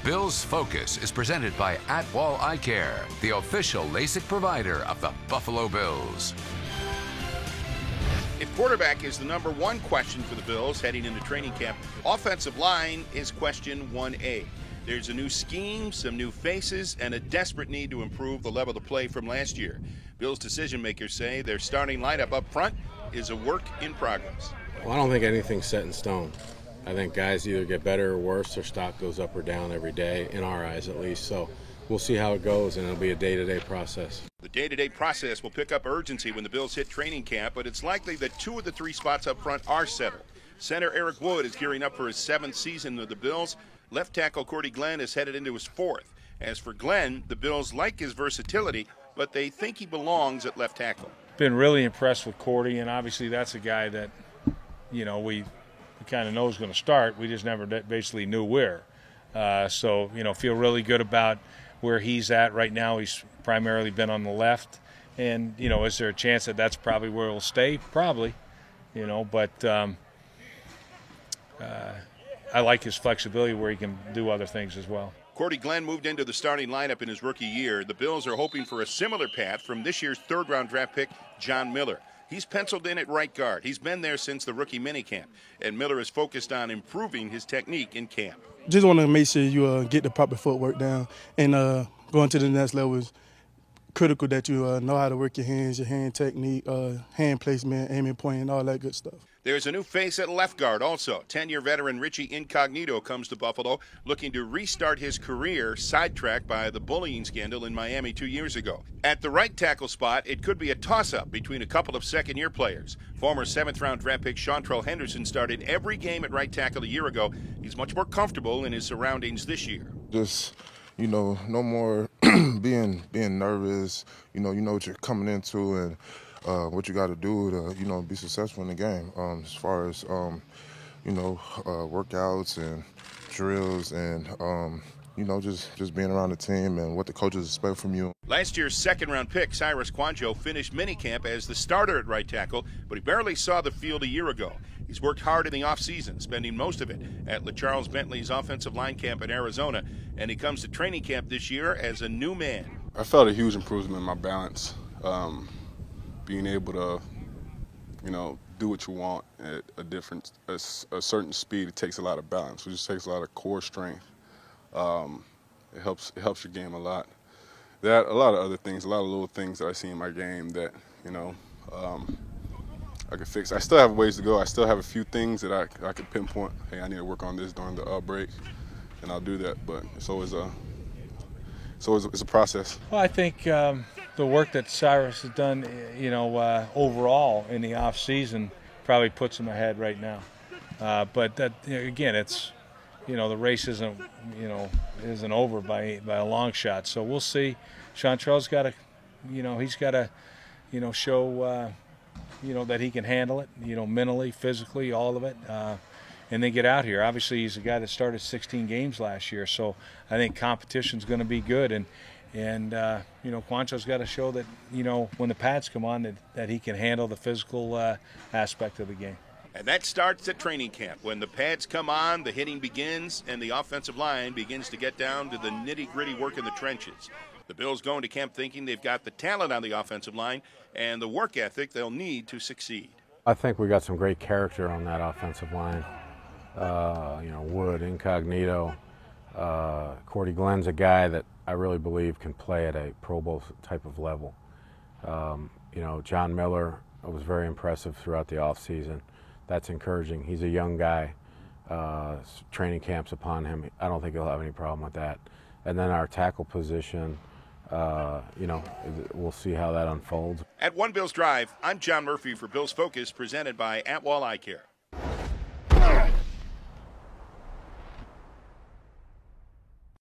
Bills Focus is presented by Atwall Eye Care, the official LASIK provider of the Buffalo Bills. If quarterback is the number one question for the Bills heading into training camp, offensive line is question 1A. There's a new scheme, some new faces, and a desperate need to improve the level of play from last year. Bills decision makers say their starting lineup up front is a work in progress. Well, I don't think anything's set in stone. I think guys either get better or worse. Their stock goes up or down every day, in our eyes at least. So we'll see how it goes, and it'll be a day-to-day process. The day-to-day process will pick up urgency when the Bills hit training camp, but it's likely that 2 of the 3 spots up front are settled. Center Eric Wood is gearing up for his 7th season with the Bills. Left tackle Cordy Glenn is headed into his 4th. As for Glenn, the Bills like his versatility, but they think he belongs at left tackle. Been really impressed with Cordy, and obviously that's a guy that, you know, we kind of know is going to start. We just never basically knew where. So, you know, feel really good about where he's at right now. He's primarily been on the left. And, you know, is there a chance that that's probably where he'll stay? Probably, you know, but I like his flexibility where he can do other things as well. Cordy Glenn moved into the starting lineup in his rookie year. The Bills are hoping for a similar path from this year's 3rd-round draft pick, John Miller. He's penciled in at right guard. He's been there since the rookie minicamp, and Miller is focused on improving his technique in camp. Just want to make sure you get the proper footwork down, and going to the next level is critical that you know how to work your hands, your hand technique, hand placement, aiming, pointing, all that good stuff. There's a new face at left guard also. 10-year veteran Richie Incognito comes to Buffalo looking to restart his career, sidetracked by the bullying scandal in Miami 2 years ago. At the right tackle spot, it could be a toss-up between a couple of second-year players. Former 7th-round draft pick Seantrell Henderson started every game at right tackle a year ago. He's much more comfortable in his surroundings this year. Just, you know, no more being nervous. You know what you're coming into and what you got to do to, you know, be successful in the game. As far as, you know, workouts and drills and, you know, just being around the team and what the coaches expect from you. Last year's 2nd-round pick, Cyrus Kouandjio, finished minicamp as the starter at right tackle, but he barely saw the field a year ago. He's worked hard in the offseason, spending most of it at LaCharles Bentley's offensive line camp in Arizona, and he comes to training camp this year as a new man. I felt a huge improvement in my balance. Being able to, you know, do what you want at a certain speed, it takes a lot of balance. It just takes a lot of core strength. It helps your game a lot. A lot of other things, a lot of little things that I see in my game that, you know, I could fix. I still have ways to go. I still have a few things that I could pinpoint. Hey, I need to work on this during the break, and I'll do that. But it's always a process. Well, I think the work that Cyrus has done, you know, overall in the off season probably puts him ahead right now. But that, you know, again, it's, you know, the race isn't over by a long shot. So we'll see. Seantrell's got to, you know, he's got to, you know, show, you know, that he can handle it, you know, mentally, physically, all of it. And then get out here. Obviously, he's a guy that started 16 games last year, so I think competition's going to be good. And you know, Kouandjio's got to show that, you know, when the pads come on, that he can handle the physical aspect of the game. And that starts at training camp. When the pads come on, the hitting begins, and the offensive line begins to get down to the nitty-gritty work in the trenches. The Bills go into camp thinking they've got the talent on the offensive line and the work ethic they'll need to succeed. I think we got some great character on that offensive line. You know, Wood, Incognito, Cordy Glenn's a guy that I really believe can play at a Pro Bowl type of level. You know, John Miller was very impressive throughout the offseason. That's encouraging. He's a young guy. Training camp's upon him. I don't think he'll have any problem with that. And then our tackle position, you know, we'll see how that unfolds. At One Bills Drive, I'm John Murphy for Bills Focus, presented by Atwall Eye Care.